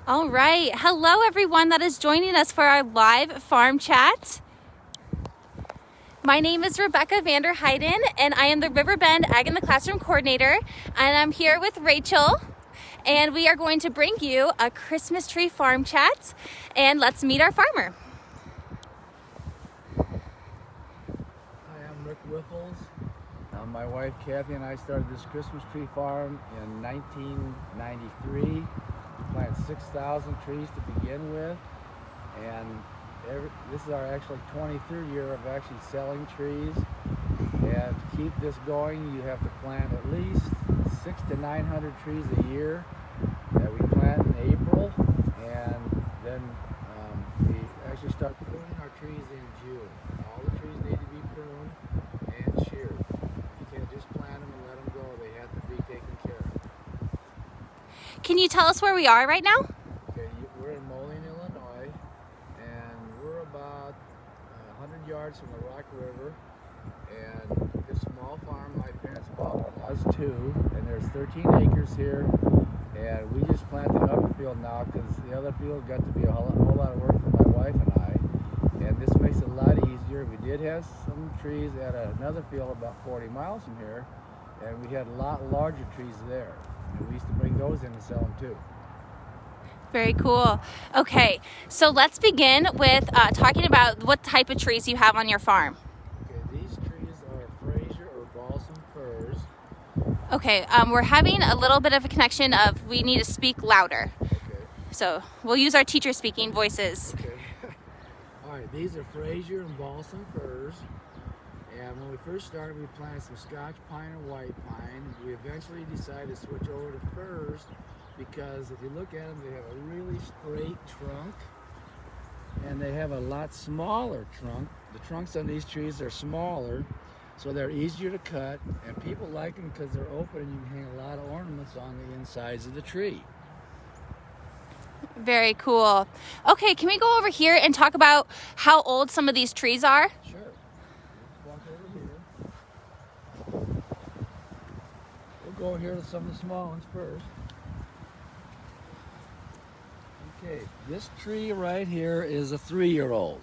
All right. Hello, everyone that is joining us for our live farm chat. My name is Rebecca Vander Heiden, and I am the Riverbend Ag in the Classroom Coordinator, and I'm here with Rachel, and we are going to bring you a Christmas tree farm chat, and let's meet our farmer. Hi, I'm Rick Wyffels. My wife Kathy and I started this Christmas tree farm in 1993. We planted 6,000 trees to begin with, and this is our actually 23rd year of actually selling trees. And to keep this going, you have to plant at least 600 to 900 trees a year that we plant in April, and then we actually start pruning our trees in June. All the trees need to be pruned and sheared. You can't just plant them and let them go. They have to be taken care of. Can you tell us where we are right now? Okay, we're in Moline, Illinois, and we're about 100 yards from the Rock River. And this small farm my parents bought when I was 2, and there's 13 acres here. And we just planted the upper field now because the other field got to be a whole lot of work for my wife and I. And this makes it a lot easier. We did have some trees at another field about 40 miles from here, and we had a lot larger trees there. And we used to bring those in and sell them too. Very cool. Okay, so let's begin with talking about what type of trees you have on your farm. Okay, these trees are Fraser or balsam firs. Okay, we're having a little bit of a connection of we need to speak louder. Okay. So we'll use our teacher speaking voices. Okay. All right, these are Fraser and balsam firs. And when we first started, we planted some Scotch pine and white pine. We eventually decided to switch over to firs because if you look at them, they have a really straight trunk and they have a lot smaller trunk. The trunks on these trees are smaller, so they're easier to cut, and people like them because they're open and you can hang a lot of ornaments on the insides of the tree. Very cool. Okay, can we go over here and talk about how old some of these trees are? Sure. Let's walk over here. We'll go here to some of the small ones first. Okay, this tree right here is a 3-year-old.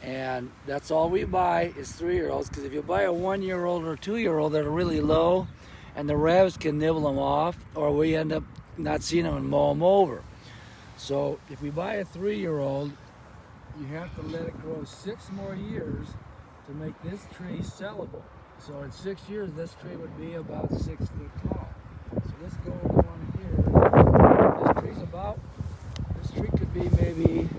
And that's all we buy is 3-year-olds, because if you buy a 1-year-old or a 2-year-old that are really low, and the rabbits can nibble them off, or we end up not seeing them and mow them over. So if we buy a 3-year-old, you have to let it grow 6 more years to make this tree sellable. So in 6 years, this tree would be about 6 feet tall. So let's go with one here. This tree could be maybe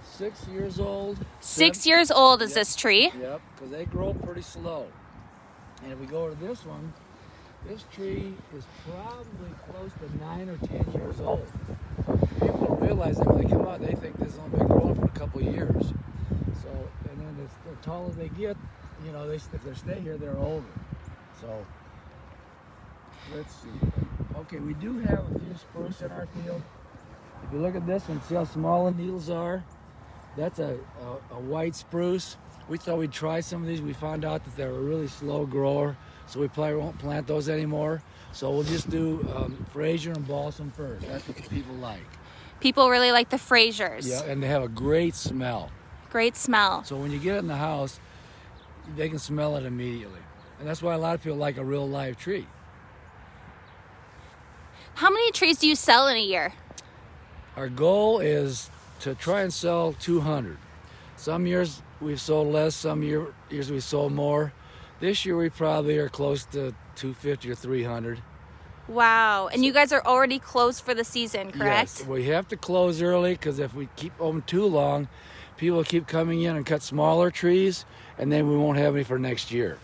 6 years old. 6 years old is this tree. Yep, because they grow pretty slow. And if we go to this one, this tree is probably close to 9 or 10 years old. People don't realize that when they come out, they think this has only been growing for a couple of years. So, and then the taller they get, you know, if they stay here, they're older. So, let's see. Okay, we do have a few spruce in our field. If you look at this one, see how small the needles are? That's a white spruce. We thought we'd try some of these. We found out that they're a really slow grower, so we probably won't plant those anymore. So we'll just do Fraser and balsam firs. That's what the people like. People really like the Frasers. Yeah, and they have a great smell. Great smell. So when you get it in the house, they can smell it immediately. And that's why a lot of people like a real live tree. How many trees do you sell in a year? Our goal is to try and sell 200. Some years we've sold less, some years we've sold more. This year we probably are close to 250 or 300. Wow. And you guys are already closed for the season, correct? Yes, we have to close early because if we keep open too long, people keep coming in and cut smaller trees, and then we won't have any for next year.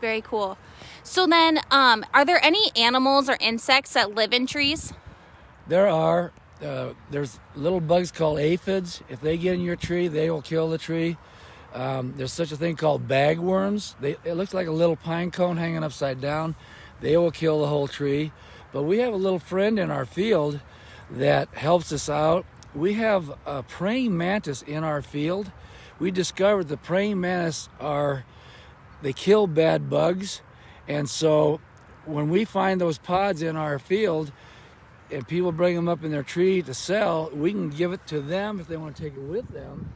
Very cool. So then, are there any animals or insects that live in trees? There are. There's little bugs called aphids. If they get in your tree, they will kill the tree. There's such a thing called bagworms. It looks like a little pine cone hanging upside down. They will kill the whole tree. But we have a little friend in our field that helps us out. We have a praying mantis in our field. We discovered the praying mantis they kill bad bugs. And so when we find those pods in our field, and people bring them up in their tree to sell, we can give it to them if they want to take it with them,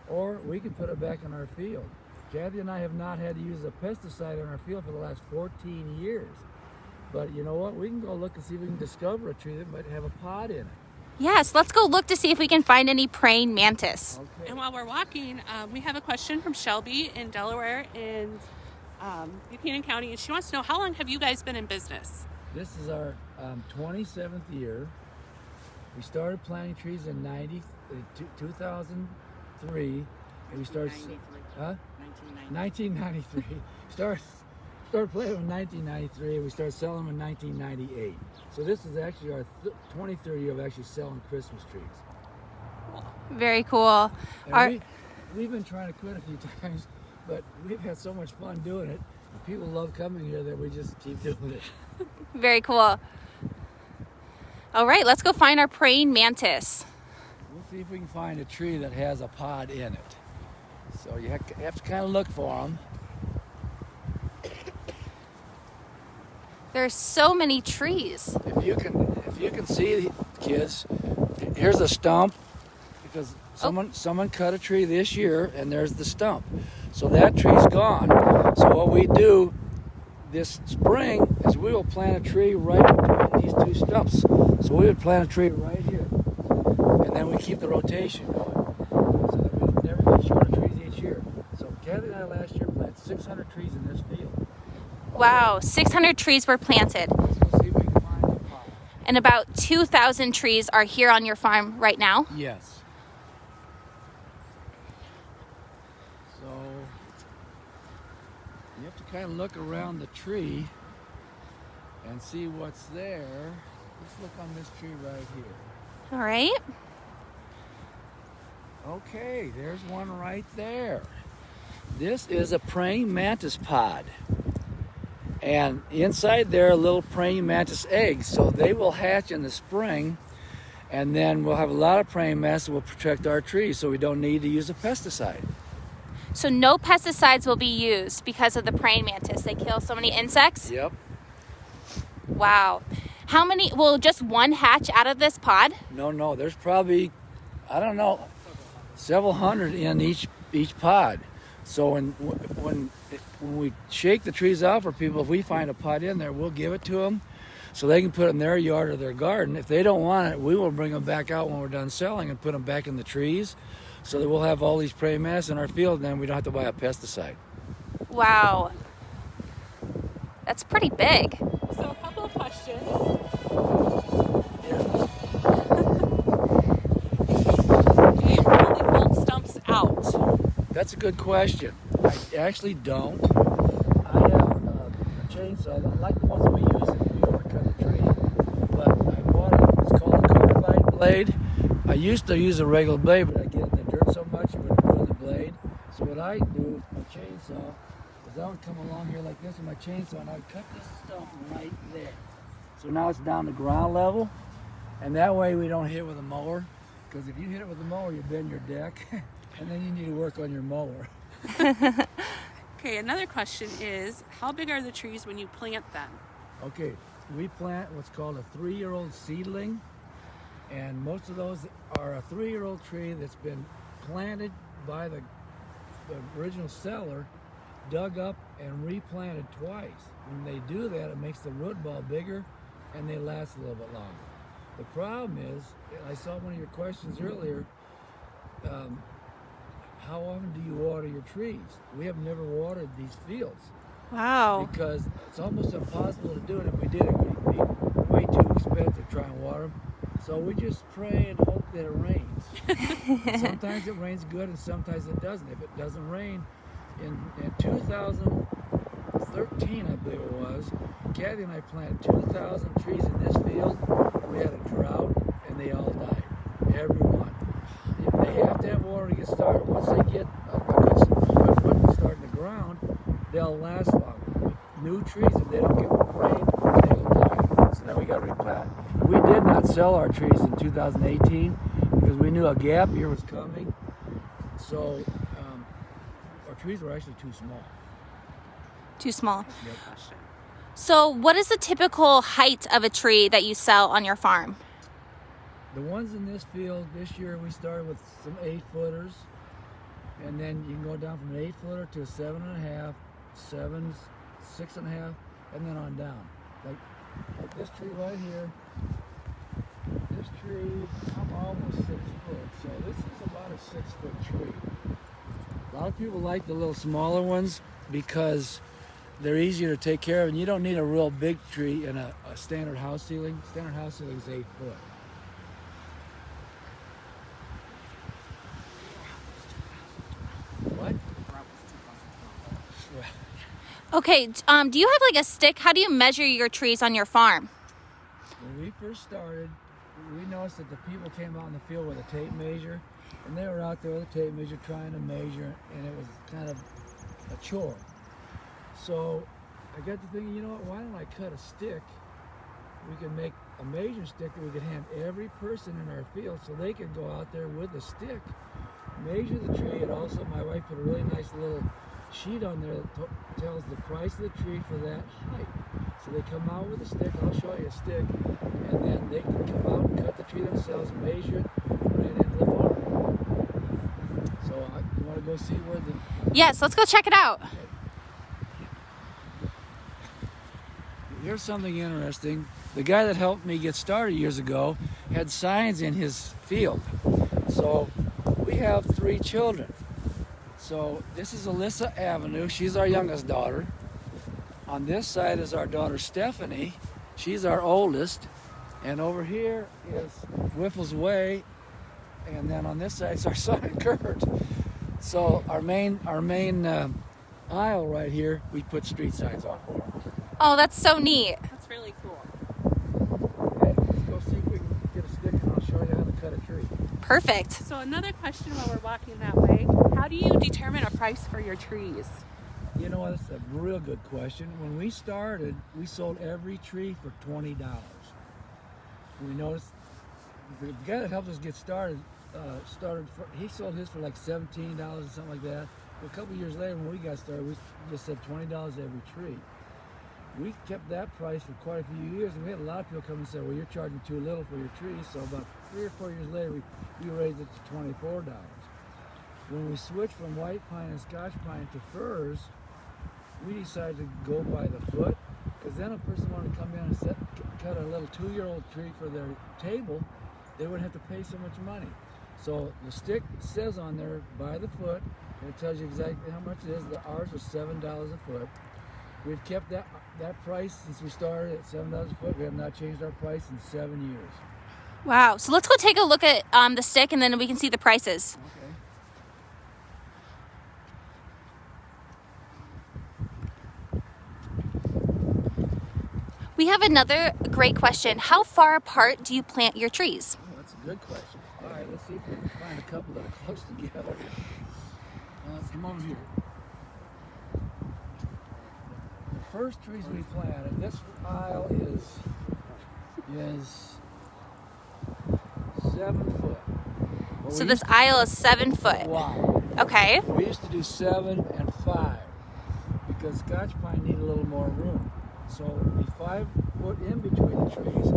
or we can put it back in our field. Kathy and I have not had to use a pesticide in our field for the last 14 years. But you know what? We can go look and see if we can discover a tree that might have a pod in it. Yes, let's go look to see if we can find any praying mantis. Okay. And while we're walking, we have a question from Shelby in Delaware in Buchanan County, and she wants to know, how long have you guys been in business? This is our 27th year. We started planting trees in 2003, and we started 1993. Started planting in 1993, and we started selling them in 1998. So this is actually our 23rd year of actually selling Christmas trees. Very cool. And we've been trying to quit a few times, but we've had so much fun doing it. And people love coming here that we just keep doing it. Very cool. All right, let's go find our praying mantis. We'll see if we can find a tree that has a pod in it. So you have to kind of look for them. There's so many trees. If you can see, kids, here's a stump, because someone cut a tree this year, and there's the stump. So that tree's gone. So what we do this spring is we will plant a tree right between these two stumps. So we would plant a tree right here, and then we keep the rotation going, so that we never get short of trees each year. So Kathy and I last year planted 600 trees in this field. Wow, 600 trees were planted. Let's go see if we can find a pod. And about 2,000 trees are here on your farm right now. Yes. So you have to kind of look around the tree and see what's there. Let's look on this tree right here. All right. Okay, there's one right there. This is a praying mantis pod. And inside there are little praying mantis eggs. So they will hatch in the spring, and then we'll have a lot of praying mantis that will protect our trees, so we don't need to use a pesticide. So no pesticides will be used because of the praying mantis. They kill so many insects. Yep. Wow. How many, will just one hatch out of this pod? No, there's probably, I don't know, several hundred in each pod. So when we shake the trees out for people, if we find a pod in there, we'll give it to them so they can put it in their yard or their garden. If they don't want it, we will bring them back out when we're done selling and put them back in the trees, so that we'll have all these praying mantis in our field, and then we don't have to buy a pesticide. Wow. That's pretty big. So a couple of questions. Do you really pull stumps out? That's a good question. I actually don't. I have a chainsaw, like the ones we use if we overcut a tree, but I bought it's called a carbide blade. I used to use a regular blade, but I get in the dirt so much it would ruin the blade. So what I do with my chainsaw is I would come along here like this with my chainsaw, and I would cut this stump right there. So now it's down to ground level, and that way we don't hit with a mower, because if you hit it with a mower, you bend your deck, and then you need to work on your mower. Okay, another question is, how big are the trees when you plant them? Okay, we plant what's called a 3-year-old seedling, and most of those are a 3-year-old tree that's been planted by the original seller, dug up and replanted twice. When they do that, it makes the root ball bigger and they last a little bit longer. The problem is, I saw one of your questions earlier, how often do you water your trees? We have never watered these fields. Wow. Because it's almost impossible to do it. If we did it, it would be way too expensive to try and water them. So we just pray and hope that it rains. Sometimes it rains good and sometimes it doesn't. If it doesn't rain, in 2013, I believe it was, Kathy and I planted 2,000 trees in this field. We had a drought and they all died, every one. They have to have water to get started. Once they get a good foot start in the ground, they'll last longer. With new trees, if they don't get rain, they'll die. So then we got to replant. We did not sell our trees in 2018 because we knew a gap year was coming. So our trees were actually too small. Too small. Yep. Question. So what is the typical height of a tree that you sell on your farm? The ones in this field, this year we started with some 8-footers, and then you can go down from an 8-footer to a 7.5, 7s, 6.5, and then on down. Like this tree right here, this tree, I'm almost 6 foot, so this is about a 6-foot tree. A lot of people like the little smaller ones because they're easier to take care of, and you don't need a real big tree in a standard house ceiling. Standard house ceiling is 8 foot. What? Okay, do you have like a stick? How do you measure your trees on your farm? When we first started, we noticed that the people came out in the field with a tape measure, and they were out there with a tape measure trying to measure, and it was kind of a chore. So I got to thinking, you know what, why don't I cut a stick? We could make a measuring stick that we could hand every person in our field so they could go out there with a stick, measure the tree, and also my wife put a really nice little sheet on there that tells the price of the tree for that height. So they come out with a stick, I'll show you a stick, and then they can come out and cut the tree themselves, measure it, bring it into the farm. So you want to go see where the... Yes, let's go check it out. Here's something interesting. The guy that helped me get started years ago had signs in his field. So we have 3 children. So this is Alyssa Avenue. She's our youngest daughter. On this side is our daughter Stephanie. She's our oldest. And over here is Wyffels Way. And then on this side is our son Kurt. So our main aisle right here, we put street signs on for. Oh, that's so neat. That's really cool. Okay, let's go see if we can get a stick and I'll show you how to cut a tree. Perfect. So another question while we're walking that way, how do you determine a price for your trees? You know what, that's a real good question. When we started, we sold every tree for $20. We noticed the guy that helped us get started, he sold his for like $17 or something like that. But a couple of years later when we got started, we just said $20 every tree. We kept that price for quite a few years, and we had a lot of people come and say, well, you're charging too little for your trees. So about 3 or 4 years later, we raised it to $24. When we switched from white pine and Scotch pine to firs, we decided to go by the foot, because then a person wanted to come in and cut a little 2-year-old tree for their table, they wouldn't have to pay so much money. So the stick says on there, by the foot, and it tells you exactly how much it is. Ours was $7 a foot. We've kept that price since we started at $7 a foot. We have not changed our price in 7 years. Wow. So let's go take a look at the stick, and then we can see the prices. Okay. We have another great question. How far apart do you plant your trees? Oh, that's a good question. All right, let's see if we can find a couple that are close together. Come over here. The first trees we planted, this aisle is 7 foot. But So this aisle is 7 foot. Wow. Okay. We used to do 7 and 5 because Scotch pine need a little more room. So we 5 foot in between the trees,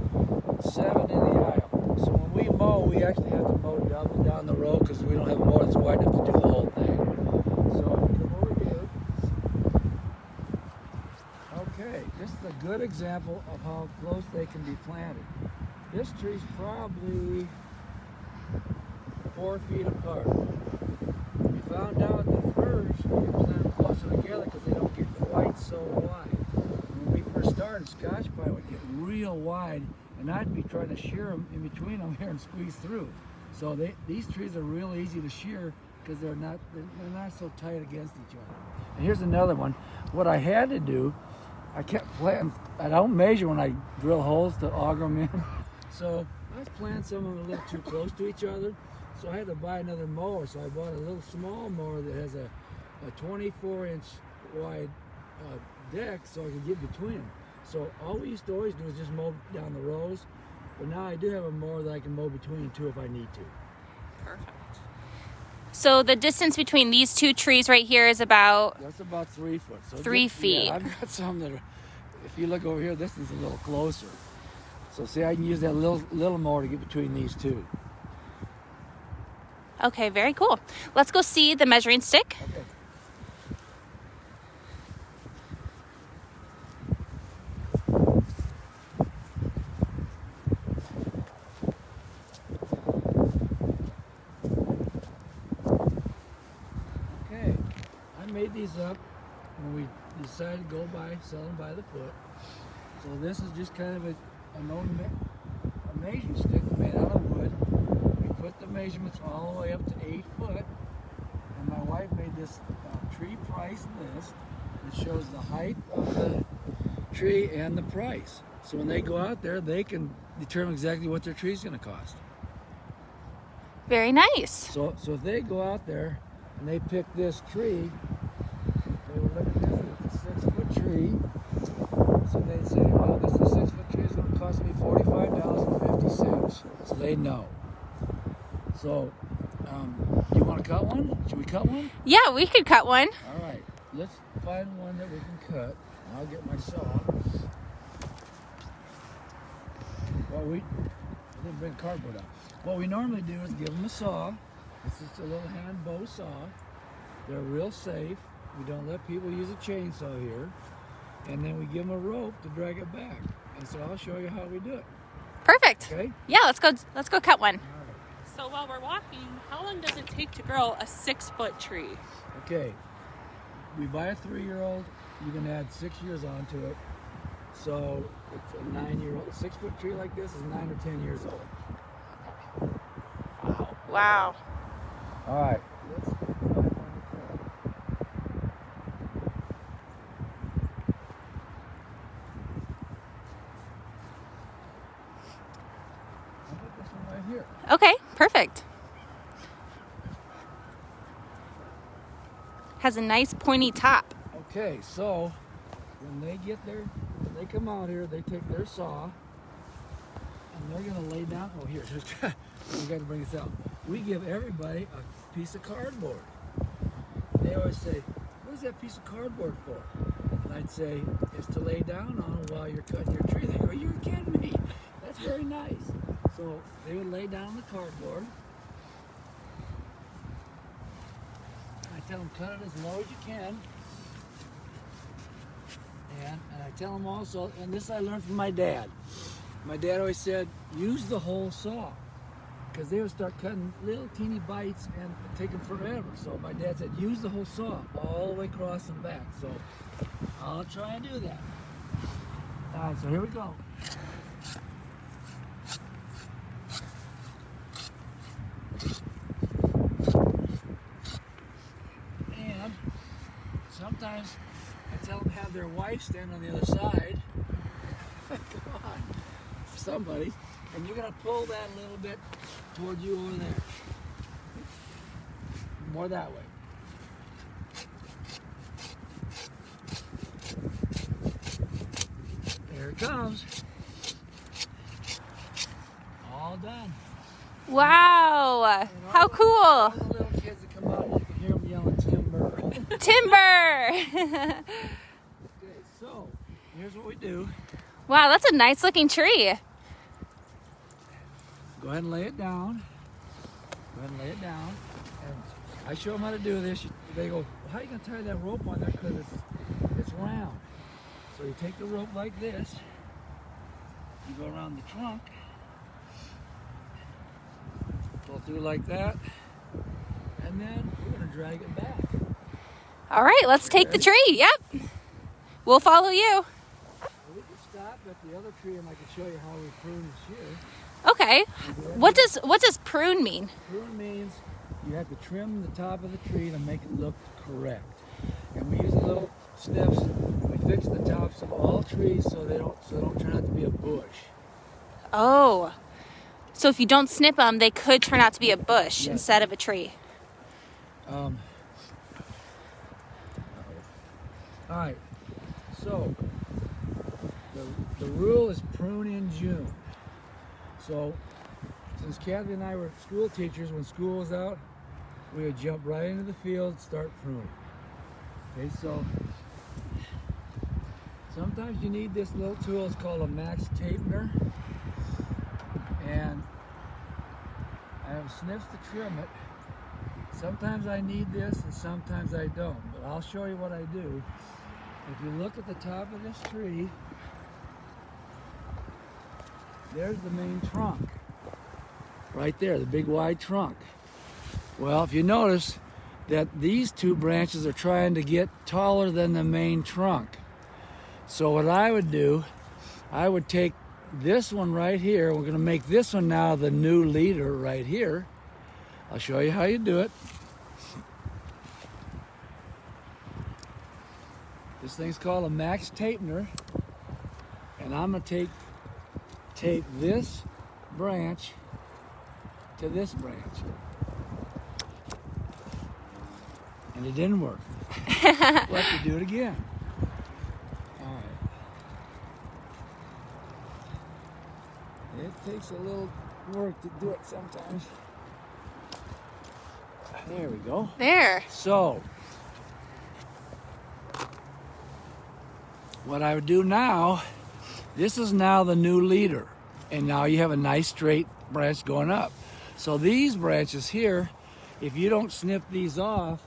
7 in the aisle. So when we mow, we actually have to mow double down the row because we don't have a mower that's wide enough to do the whole thing. So come over here. Okay, this is a good example of how close they can be planted. This tree's probably 4 feet apart. We found out that firs, you can plant them closer together because they don't get quite so wide. When we first started, Scotch pine would get real wide, and I'd be trying to shear them in between them here and squeeze through. So these trees are real easy to shear because they're not so tight against each other. And here's another one. What I had to do, I kept planting. I don't measure when I drill holes to auger them in. So I was planting some of them a little too close to each other. So I had to buy another mower. So I bought a little small mower that has a 24-inch wide deck so I could get between them. So all we used to always do is just mow down the rows. But now I do have a mower that I can mow between too if I need to. Perfect. So the distance between these two trees right here is about... That's about 3 foot. So 3 feet. Yeah, I've got some that are if you look over here, this is a little closer. So see, I can use that little more to get between these two. Okay, very cool. Let's go see the measuring stick. Okay. Okay, I made these up when we decided to sell them by the foot. So this is just kind of a measuring stick made out of wood. We put the measurements all the way up to 8 foot. And my wife made this tree price list that shows the height of the tree and the price. So when they go out there, they can determine exactly what their tree is going to cost. Very nice. So if they go out there and they pick this tree, they will look at this, it's a 6-foot tree. So they say, well, this is a 6-foot tree, it's going to cost me $45.50. So they know. So, you want to cut one? Should we cut one? Yeah, we could cut one. All right, let's find one that we can cut. I'll get my saw. Well, I didn't bring cardboard out. What we normally do is give them a saw. This is a little hand bow saw. They're real safe. We don't let people use a chainsaw here. And then we give them a rope to drag it back. And so I'll show you how we do it. Perfect. Okay? Yeah, let's go cut one. So while we're walking, how long does it take to grow a 6-foot tree? Okay. We buy a 3-year-old. You can add 6 years onto it. So it's a 9-year-old. A 6-foot tree like this is 9 or 10 years old. Wow. All right. Let's find one to cut. I'll put this one right here. Okay, perfect. Has a nice pointy top. Okay, so when they get there, when they come out here, they take their saw and they're gonna lay down. Oh, here, we got to bring this out. We give everybody a piece of cardboard. They always say, "What is that piece of cardboard for?" And I'd say, "It's to lay down on while you're cutting your tree." They go, "You're kidding me? That's very nice." So they would lay down the cardboard. I tell them, cut it as low as you can. And I tell them also, and this I learned from my dad. My dad always said, use the whole saw. Because they would start cutting little teeny bites and take them forever. So my dad said, use the whole saw all the way across and back. So I'll try and do that. All right, so here we go. And sometimes I tell them have their wife stand on the other side. Come on, somebody. And you're gonna pull that a little bit toward you over there. More that way. There it comes. All done. Wow. How All cool. the little kids that come out, you can hear them yelling timber. Timber. Okay, so here's what we do. Wow, that's a nice looking tree. Go ahead and lay it down. Go ahead and lay it down. And I show them how to do this. They go, well, how are you going to tie that rope on there? Because it's round. So you take the rope like this. You go around the trunk. Pull through like that. And then we're going to drag it back. All right, let's take the tree. Yep. We'll follow you. We can stop at the other tree and I can show you how we prune this here. Okay. What does prune mean? Prune means you have to trim the top of the tree to make it look correct. And we use little snips. We fix the tops of all trees so they don't turn out to be a bush. Oh. So if you don't snip them, they could turn out to be a bush Yes. instead of a tree. All right. So the rule is prune in June. So since Kathy and I were school teachers, when school was out, we would jump right into the field, start pruning. Okay, so Sometimes you need this little tool. It's called a max tapener. And I have snips to trim it. Sometimes I need this and sometimes I don't. But I'll show you what I do. If you look at the top of this tree, there's the main trunk. Right there, the big wide trunk. Well, if you notice that these two branches are trying to get taller than the main trunk. So what I would do, I would take this one right here. We're going to make this one now the new leader right here. I'll show you how you do it. This thing's called a max tapener. And I'm going to tape this branch to this branch. And it didn't work. We'll have to do it again. All right. It takes a little work to do it sometimes. There we go. There. So, what I would do now, this is now the new leader. And now you have a nice straight branch going up. So these branches here, if you don't snip these off,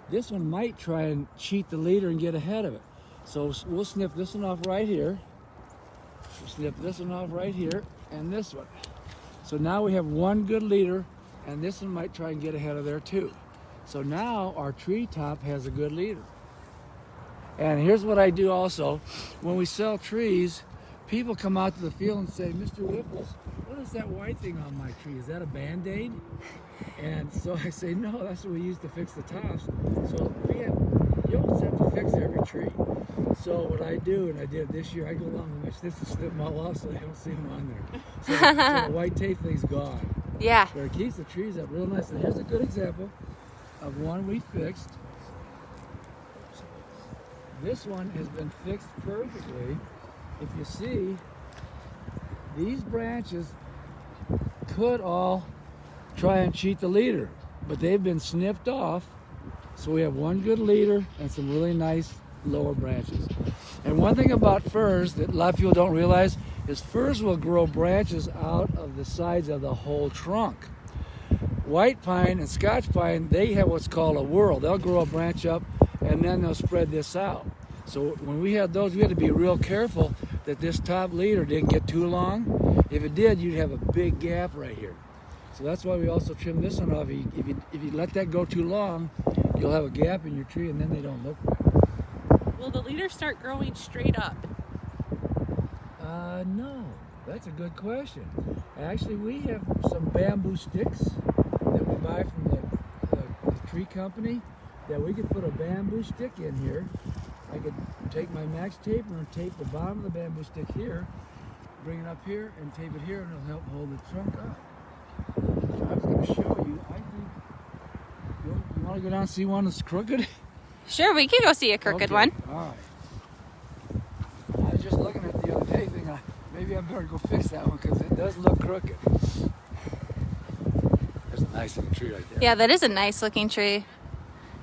this one might try and cheat the leader and get ahead of it. So we'll snip this one off right here. We'll snip this one off right here and this one. So now we have one good leader and this one might try and get ahead of there too. So now our tree top has a good leader. And here's what I do also. When we sell trees, people come out to the field and say, Mr. Wyffels, what is that white thing on my tree? Is that a Band-Aid? And so I say, no, that's what we use to fix the tops. So you always have to fix every tree. So what I do, and I did this year, I go along with my snips to snip them all off so they don't see them on there. So the white tape thing's gone. Yeah. But it keeps the trees up real nice. And here's a good example of one we fixed. This one has been fixed perfectly. If you see, these branches could all try and cheat the leader, but they've been snipped off, so we have one good leader and some really nice lower branches. And one thing about firs that a lot of people don't realize is firs will grow branches out of the sides of the whole trunk. White pine and Scotch pine, they have what's called a whorl. They'll grow a branch up and then they'll spread this out. So when we had those, we had to be real careful that this top leader didn't get too long. If it did, you'd have a big gap right here. So that's why we also trim this one off. If you let that go too long, you'll have a gap in your tree and then they don't look right. Will the leaders start growing straight up? No, that's a good question. Actually, we have some bamboo sticks that we buy from the tree company that we could put a bamboo stick in here. I could take my max taper and tape the bottom of the bamboo stick here, bring it up here and tape it here, and it'll help hold the trunk up. I was going to show you, I think, you want to go down and see one that's crooked? Sure, we can go see a crooked one. All right. I was just looking at the other day thinking, maybe I better go fix that one because it does look crooked. There's a nice looking tree right there. Yeah, that is a nice looking tree.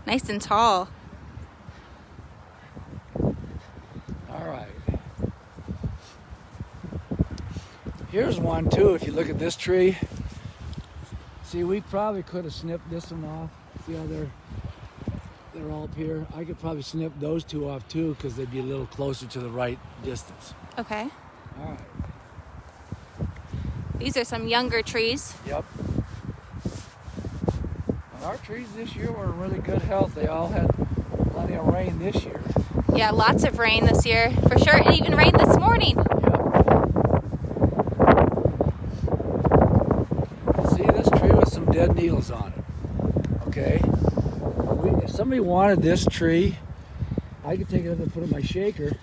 Nice and tall. All right. Here's one too. If you look at this tree, see, we probably could have snipped this one off. See how they're all up here? I could probably snip those two off too because they'd be a little closer to the right distance. Okay. All right. These are some younger trees. Yep. And our trees this year were in really good health. They all had plenty of rain this year. Yeah, lots of rain this year, for sure. It even rained this morning. See this tree with some dead needles on it, okay? If somebody wanted this tree, I could take it up and put it in my shaker.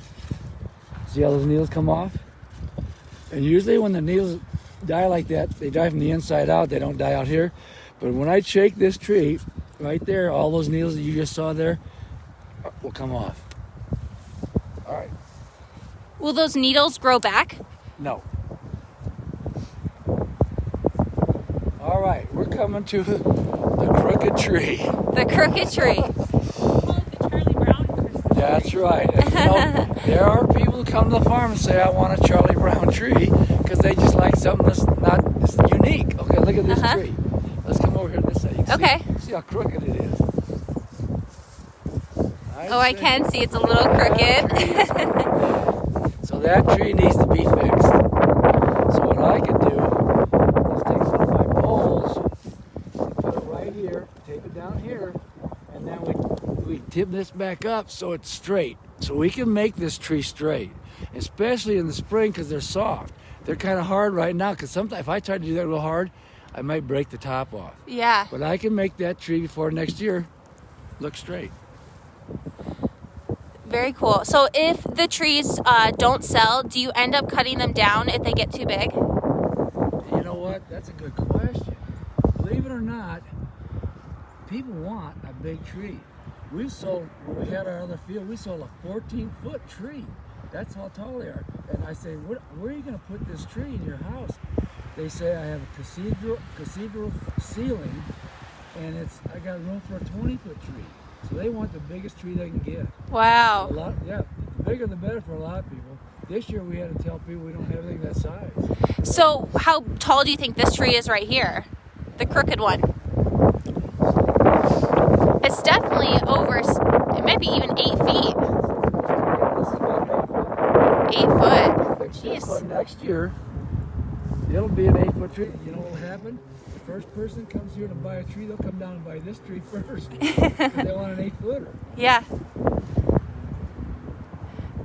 See how those needles come off? And usually when the needles die like that, they die from the inside out, they don't die out here. But when I shake this tree, right there, all those needles that you just saw there will come off. All right. Will those needles grow back? No. All right, we're coming to the crooked tree. The crooked tree. Call it the Charlie Brown Christmas That's right. And, There are people who come to the farm and say, I want a Charlie Brown tree, because they just like something that's not it's unique. Okay, look at this tree. Let's come over here to this side. You can Okay. see how crooked it is. Oh, I can see it's a little crooked. So that tree needs to be fixed. So what I can do is take some of my poles and put it right here, tape it down here, and then we tip this back up so it's straight. So we can make this tree straight, especially in the spring because they're soft. They're kind of hard right now because sometimes if I try to do that real hard, I might break the top off. Yeah. But I can make that tree before next year look straight. Very cool. So if the trees don't sell, do you end up cutting them down if they get too big? You know what? That's a good question. Believe it or not, people want a big tree. We sold, when we had our other field, we sold a 14-foot tree. That's how tall they are. And I say, where are you going to put this tree in your house? They say, I have a cathedral ceiling, and I got room for a 20-foot tree. So they want the biggest tree they can get. Wow. The bigger the better for a lot of people. This year we had to tell people we don't have anything that size. So how tall do you think this tree is right here? The crooked one. It's definitely over, it might be even 8 feet. This is about 8 foot. Fix this Jeez. one next year. It'll be an 8-foot tree. You know what will happen? The first person comes here to buy a tree, they'll come down and buy this tree first. They want an 8-footer. Yeah.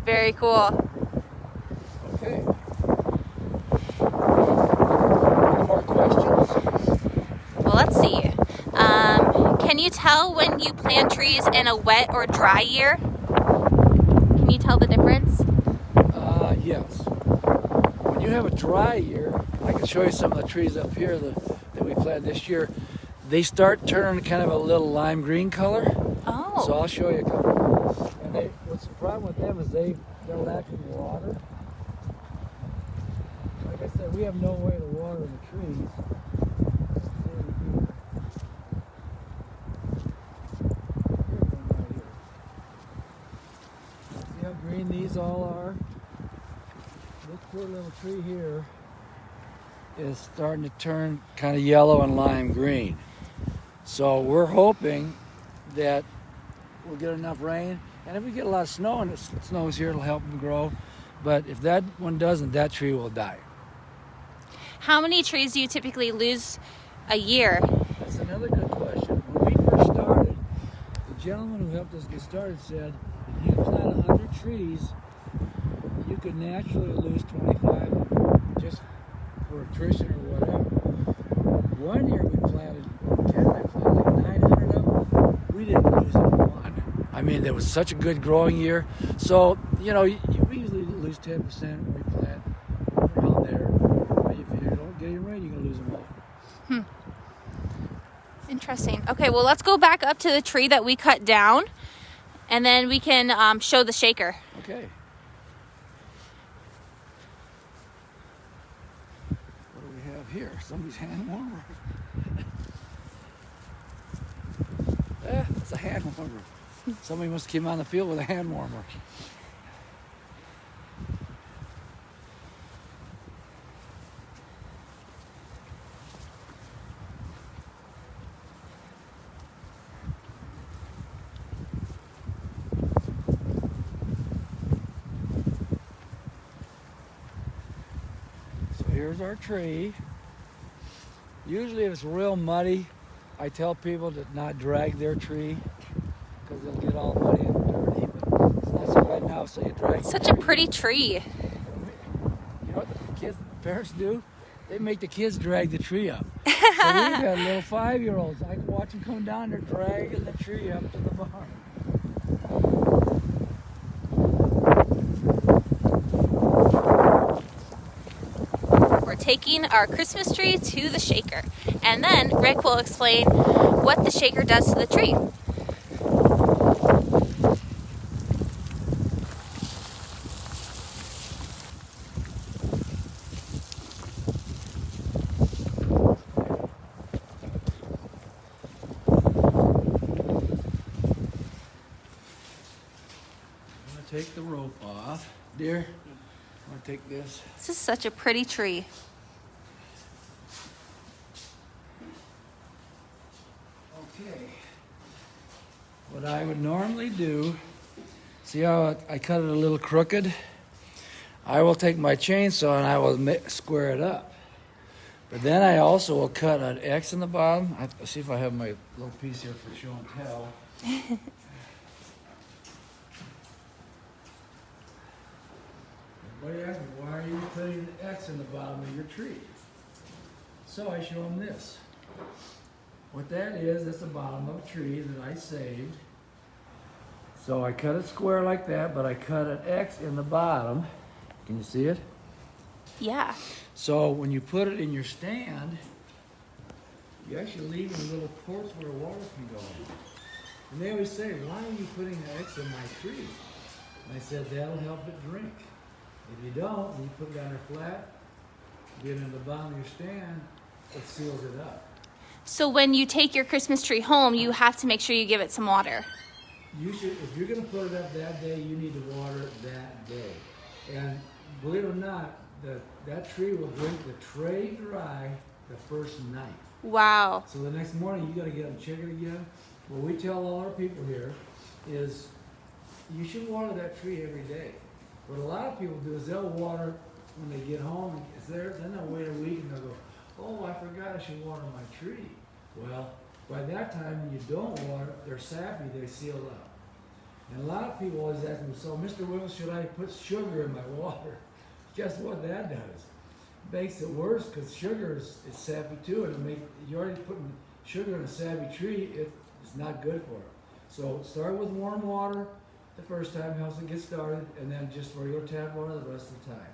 Very cool. Okay. Any more questions? Well, let's see. Can you tell when you plant trees in a wet or dry year? Can you tell the difference? Yes. When you have a dry year, I can show you some of the trees up here that we planted this year. They start turning kind of a little lime green color. Oh. So I'll show you a couple. And what's the problem with them is they're lacking water. Like I said, we have no way to water the trees. See how green these all are? This poor little tree here is starting to turn kind of yellow and lime green. So we're hoping that we'll get enough rain, and if we get a lot of snow and it snows here, it'll help them grow. But if that one doesn't, that tree will die. How many trees do you typically lose a year? That's another good question. When we first started, the gentleman who helped us get started said, if you plant 100 trees, you could naturally lose 25 just for attrition or whatever. One year we planted, Ken and I planted like 900 of them. We didn't lose one. I mean, it was such a good growing year. So, you know, we usually lose 10% when we plant around there. But if you don't get it right, you're going to lose them all. Interesting. Okay, well, let's go back up to the tree that we cut down, and then we can show the shaker. Okay. What do we have here? Somebody's hand warmer. It's a hand warmer. Somebody must have came on the field with a hand warmer. So here's our tree. Usually if it's real muddy, I tell people to not drag their tree because they'll get all muddy and dirty, but it's not so bad now, so you drag Such a pretty tree. You know what the parents do? They make the kids drag the tree up. So we've got little 5-year-olds. I can watch them come down, they're dragging the tree up to the barn. We're taking our Christmas tree to the shaker, and then Rick will explain what the shaker does to the tree. Take the rope off. Dear, I'm gonna take this. This is such a pretty tree. Okay. What I would normally do, see how I cut it a little crooked? I will take my chainsaw and I will square it up. But then I also will cut an X in the bottom. Let's see if I have my little piece here for show and tell. Everybody asks me, why are you putting an X in the bottom of your tree? So I show them this. What that is, that's the bottom of a tree that I saved. So I cut it square like that, but I cut an X in the bottom. Can you see it? Yeah. So when you put it in your stand, you actually leave a little ports where water can go in. And they always say, why are you putting an X in my tree? And I said, that'll help it drink. If you don't, and you put it down there flat, get it in the bottom of your stand, it seals it up. So when you take your Christmas tree home, you have to make sure you give it some water. You should, if you're going to put it up that day, you need to water it that day. And believe it or not, that tree will drink the tray dry the first night. Wow. So the next morning, you got to get up and check it again. What we tell all our people here is you should water that tree every day. What a lot of people do is they'll water when they get home. It's there, then they'll wait a week and they'll go, oh, I forgot I should water my tree. Well, by that time, when you don't water, they're sappy, they seal up. And a lot of people always ask me, so Mr. Wyffels, should I put sugar in my water? Guess what that does? It makes it worse because sugar is sappy too, and you're already putting sugar in a sappy tree, it's not good for it. So start with warm water the first time, helps it get started, and then just regular tap water the rest of the time.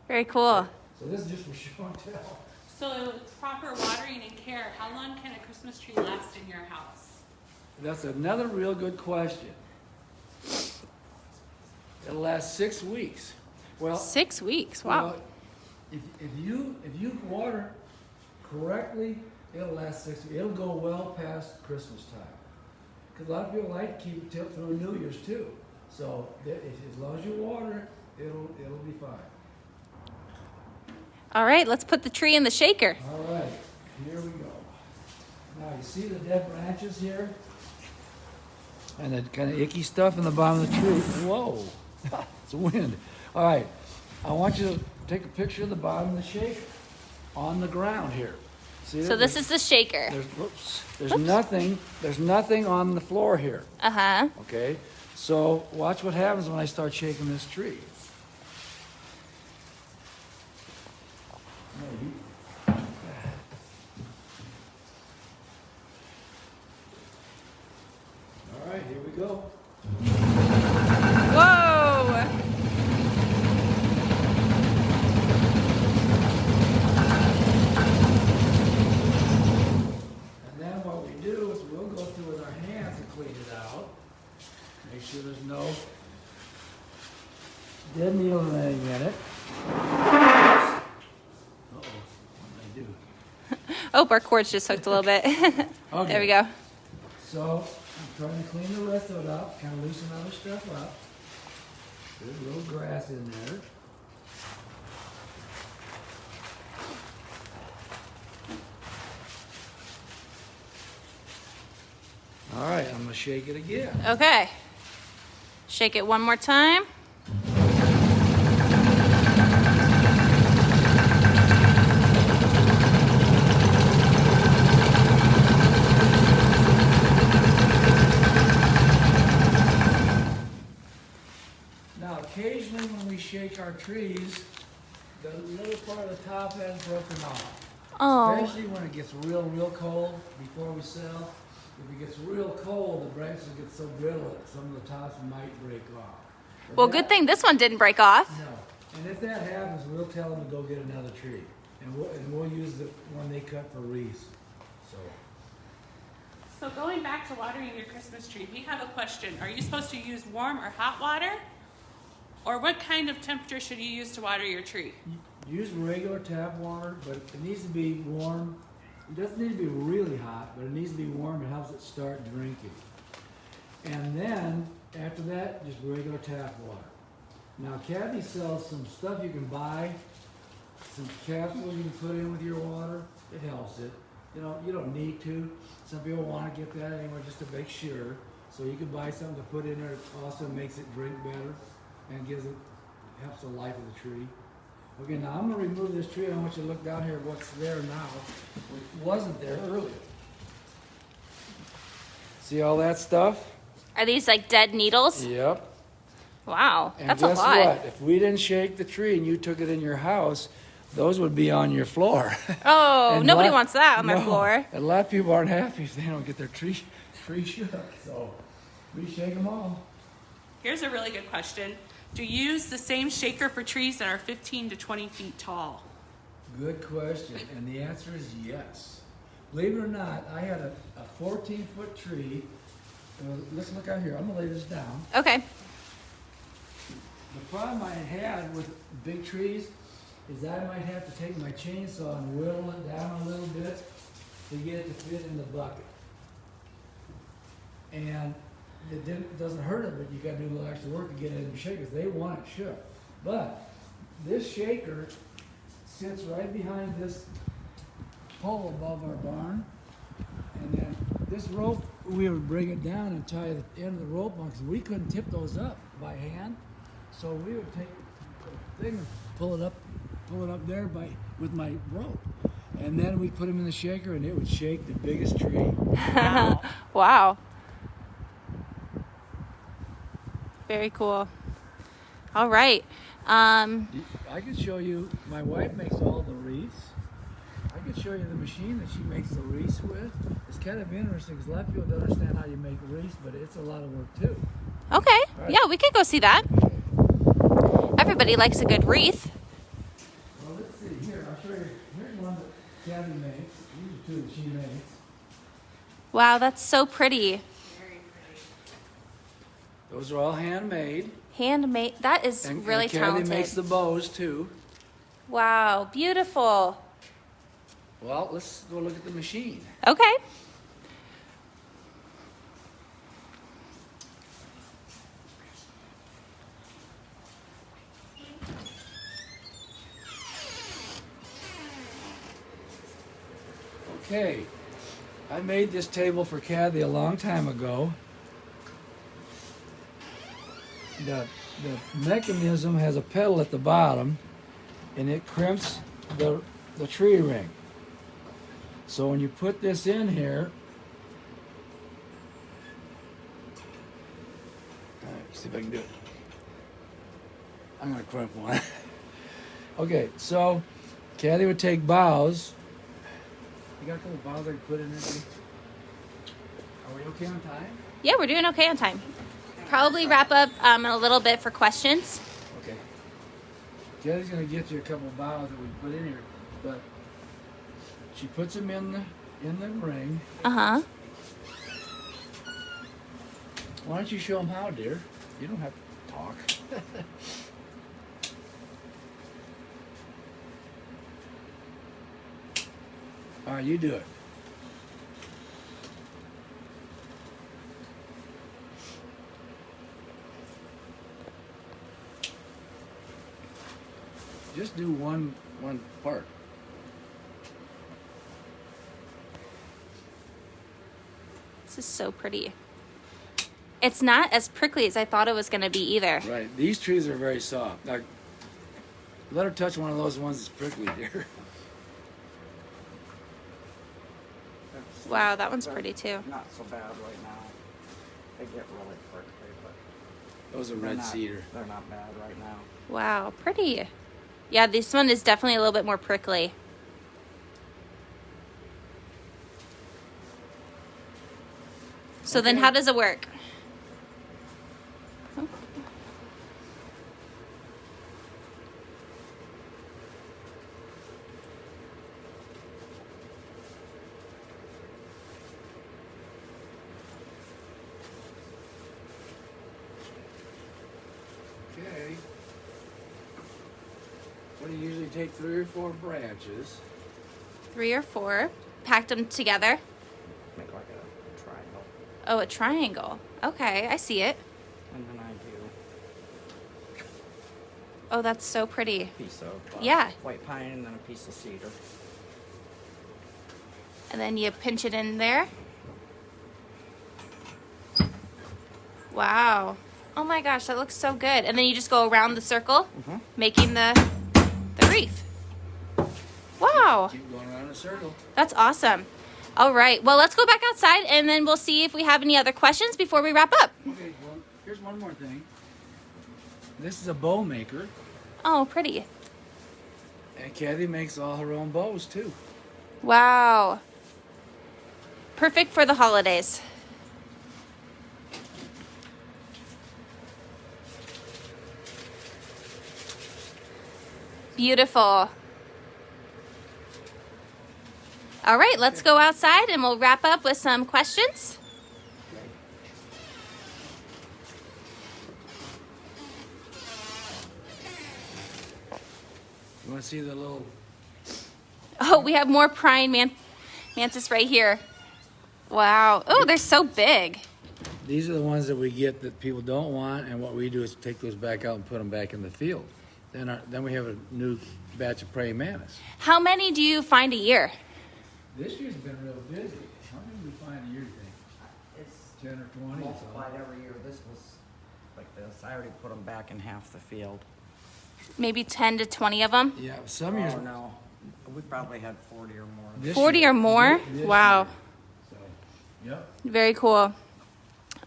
Very cool. So this is just for show and tell. So it's proper watering and care. How long can a Christmas tree last in your house? That's another real good question. It'll last 6 weeks. Well, 6 weeks. Wow. Well, if you water correctly, it'll last 6 weeks. It'll go well past Christmas time. Because a lot of people like to keep it till through New Year's too. So as long as you water it, it'll be fine. All right, let's put the tree in the shaker. All right, here we go. Now you see the dead branches here? And that kind of icky stuff in the bottom of the tree. Whoa, it's wind. All right, I want you to take a picture of the bottom of the shaker on the ground here. See So this is the shaker. There's nothing on the floor here. Uh-huh. Okay, so watch what happens when I start shaking this tree. All right, here we go. Whoa! And then what we do is we'll go through with our hands and clean it out. Make sure there's no dead meal or anything in it. Uh-oh, what did I do? Oh, our cord's just hooked a little bit. Okay. There we go. So I'm trying to clean the rest of it up, kind of loosen other stuff up. There's a little grass in there. All right, I'm gonna shake it again. Okay. Shake it one more time. Now, occasionally when we shake our trees, the little part of the top has broken off. Oh. Especially when it gets real cold before we sell. If it gets real cold, the branches get so brittle that some of the tops might break off. But Well, good thing this one didn't break off. No. And if that happens, we'll tell them to go get another tree. And we'll use the one they cut for wreaths. So going back to watering your Christmas tree, we have a question. Are you supposed to use warm or hot water? Or what kind of temperature should you use to water your tree? Use regular tap water, but it needs to be warm. It doesn't need to be really hot, but it needs to be warm. It helps it start drinking. And then, after that, just regular tap water. Now, Kathy sells some stuff you can buy, some capsules you can put in with your water. It helps it. You know, you don't need to. Some people want to get that anyway just to make sure. So you can buy something to put in there. It also makes it drink better and helps the life of the tree. Okay, now I'm going to remove this tree. I want you to look down here at what's there now, which wasn't there earlier. See all that stuff? Are these like dead needles? Yep. Wow, And that's a lot. guess what? If we didn't shake the tree and you took it in your house, those would be on your floor. Oh, And nobody wants that on their no, floor. And a lot of people aren't happy if they don't get their tree shook. So we shake them all. Here's a really good question. Do you use the same shaker for trees that are 15 to 20 feet tall? Good question, and the answer is yes. Believe it or not, I had a 14-foot tree. Let's look out here. I'm gonna lay this down. Okay. The problem I had with big trees is I might have to take my chainsaw and whittle it down a little bit to get it to fit in the bucket. And it doesn't hurt it, but you gotta do a little extra work to get it in the shakers. They want it shook. But this shaker sits right behind this pole above our barn. And then this rope, we would bring it down and tie the end of the rope on because we couldn't tip those up by hand. So we would take the thing and pull it up there with my rope. And then we'd put them in the shaker and it would shake the biggest tree. Wow. Very cool. All right. I could show you, my wife makes all the wreaths. I could show you the machine that she makes the wreaths with. It's kind of interesting because a lot of people don't understand how you make wreaths, but it's a lot of work too. Okay. Right. Yeah, we could go see that. Everybody likes a good wreath. Well, let's see here. I'll show you. Here's one that Kathy makes. These are two that she makes. Wow, that's so pretty. Those are all handmade. Handmade. That is really and Kathy talented. makes the bows too. Wow, beautiful. Well, let's go look at the machine. Okay. Okay, I made this table for Kathy a long time ago. The mechanism has a pedal at the bottom, and it crimps the tree ring. So when you put this in here, all right, see if I can do it. I'm gonna crimp one. Okay, so Kathy would take boughs. You got a couple boughs I can put in there? Are we okay on time? Yeah, we're doing okay on time. Probably wrap up in a little bit for questions. Okay. Kathy's gonna get you a couple of boughs that we put in here, but she puts them in the ring. Uh-huh. Why don't you show them how, dear? You don't have to talk. All right, you do it. Just do one part. This is so pretty. It's not as prickly as I thought it was going to be either. Right. These trees are very soft. Now, let her touch one of those ones that's prickly, dear. Wow, that one's pretty too. Not so bad right now. They get really prickly, but Those are red cedar. They're not bad right now. Wow, pretty. Yeah, this one is definitely a little bit more prickly. So then Okay. how does it work? Okay. What do you usually take 3 or 4 branches? 3 or 4. Packed them together. Make like a triangle. Oh, a triangle. Okay, I see it. And then I do Oh, that's so pretty. piece of Yeah. white pine and then a piece of cedar. And then you pinch it in there. Wow. Oh my gosh, that looks so good. And then you just go around the circle, making the wreath. Wow. Keep going around a circle. That's awesome. All right. Well, let's go back outside and then we'll see if we have any other questions before we wreath up. Okay, well, here's one more thing. This is a bow maker, Oh, pretty. and Kathy makes all her own bows too. Wow. Perfect for the holidays. Beautiful. All right, let's go outside and we'll wrap up with some questions. You want to see the little? Oh, we have more praying mantis right here. Wow. Oh, they're so big. These are the ones that we get that people don't want, and what we do is take those back out and put them back in the field. Then we have a new batch of praying mantis. How many do you find a year? This year's been real busy. How many do we find a year, do you think? It's 10 or 20 or so. multiplied every year. This was like this. I already put them back in half the field. Maybe 10 to 20 of them? Yeah, some years. Oh no, we probably had 40 or more. This 40 year. or more? This Wow. year. So, yep. Very cool.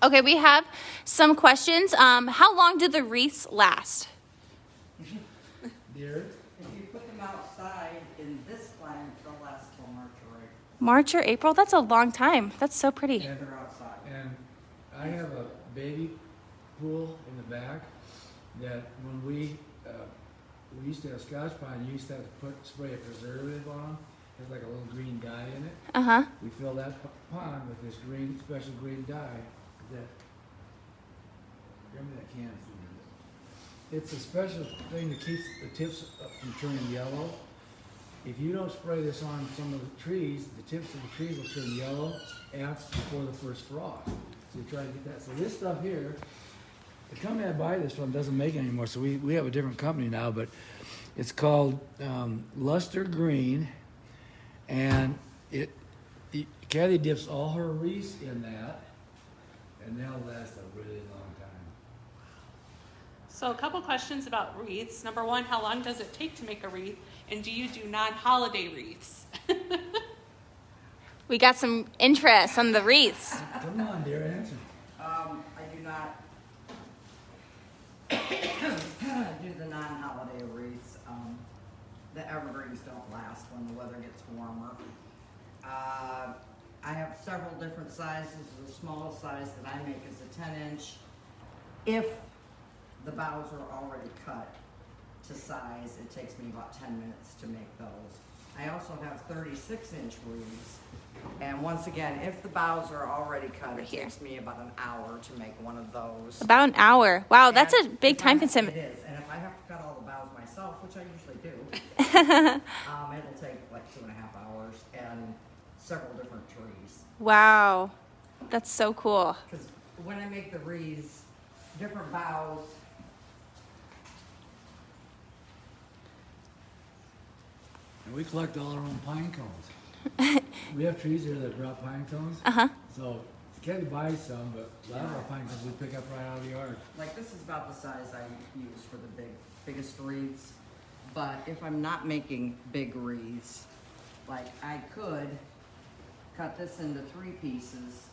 Okay, we have some questions. How long do the wreaths last? Deer. If you put them outside in this climate, they'll last till March or April. March or April? That's a long time. That's so pretty. And, They're outside. and I have a baby pool in the back that when we used to have Scotch pine, you used to have to spray a preservative on them. There's like a little green dye in it. Uh-huh. We fill that pond with this green, special green dye that, remember that can? It's a special thing that keeps the tips from turning yellow. If you don't spray this on some of the trees, the tips of the trees will turn yellow before the first frost. So you try to get that. So this stuff here, the company I buy this from doesn't make it anymore, so we have a different company now, but it's called Luster Green, and Kathy dips all her wreaths in that, and they'll last a really long time. So a couple questions about wreaths. Number one, how long does it take to make a wreath? And do you do non-holiday wreaths? We got some interest on the wreaths. Come on, dear, answer. I do not do the non-holiday wreaths. The evergreens don't last when the weather gets warmer. I have several different sizes. The smallest size that I make is a 10-inch. If the boughs are already cut to size, it takes me about 10 minutes to make those. I also have 36-inch wreaths. And once again, if the boughs are already cut, it here. takes me about an hour to make one of those. About an hour. Wow, that's a And big if time I- consuming. It is, and if I have to cut all the boughs myself, which I usually do, it'll take like 2.5 hours and several different trees. Wow, that's so cool. Because when I make the wreaths, different boughs. And we collect all our own pine cones. We have trees here that drop pine cones. Uh-huh. So Kathy buys some, but a lot of our pine cones we pick up right out of the yard. Like this is about the size I use for the biggest wreaths. But if I'm not making big wreaths, like I could cut this into 3 pieces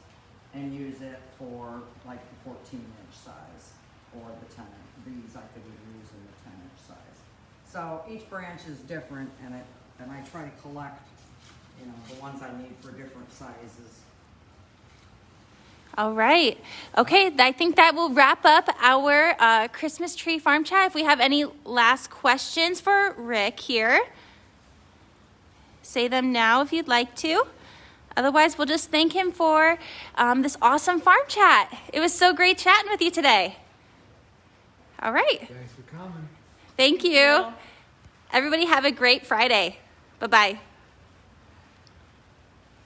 and use it for like the 14-inch size or the 10. These I could use in the 10-inch size. So each branch is different, and I try to collect, the ones I need for different sizes. All right. Okay, I think that will wrap up our Christmas tree farm chat. If we have any last questions for Rick here, say them now if you'd like to. Otherwise, we'll just thank him for this awesome farm chat. It was so great chatting with you today. All right. Thanks for coming. Thank you. Everybody have a great Friday. Bye-bye.